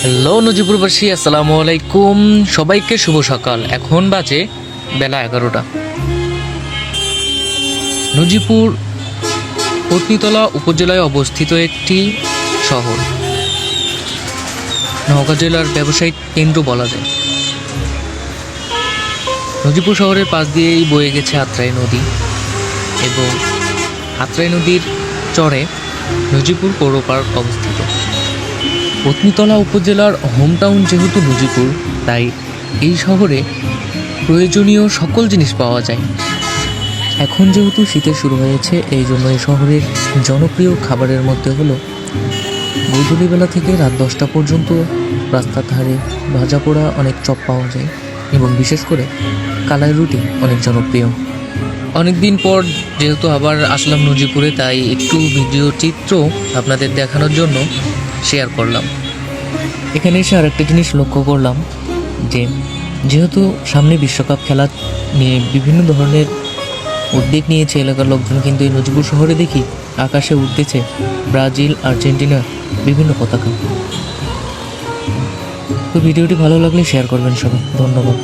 Hello নজিপুরবাসী, আসসালামু আলাইকুম। সবাইকে শুভ সকাল। এখন বাজে বেলা 11টা। নজিপুর পত্নীতলা উপজেলায় অবস্থিত একটি শহর। নওগাঁ জেলার ব্যবসায়িক কেন্দ্র বলা যায়। নজিপুর শহরের পাশ দিয়েই বয়ে গেছে আত্রাই নদী এবং আত্রাই নদীর চরে নজিপুর পৌর পার্ক অবস্থিত। পত্নীতলা উপজেলার হোমটাউন যেহেতু নজিপুর, তাই এই শহরে প্রয়োজনীয় সকল জিনিস পাওয়া যায়। এখন যেহেতু শীতের শুরু হয়েছে, এই জন্য এই শহরের জনপ্রিয় খাবারের মধ্যে হলো গোধূলিবেলা থেকে রাত 10টা পর্যন্ত রাস্তার ধারে ভাজা পোড়া অনেক চপ পাওয়া যায় এবং বিশেষ করে কালাই রুটি অনেক জনপ্রিয়। অনেক দিন পর যেহেতু আবার আসলাম নজিপুরে, তাই একটু ভিডিও চিত্র আপনাদের দেখানোর জন্য শেয়ার করলাম। এখানে এসে আরেকটা জিনিস লক্ষ্য করলাম যে যেহেতু সামনে বিশ্বকাপ খেলা নিয়ে বিভিন্ন ধরনের উদ্যোগ নিয়েছে এলাকার লোকজন, কিন্তু এই নজিপুর শহরে দেখি আকাশে উঠতেছে ব্রাজিল, আর্জেন্টিনা বিভিন্ন পতাকা। তো ভিডিওটি ভালো লাগলে শেয়ার করবেন সবাই। ধন্যবাদ।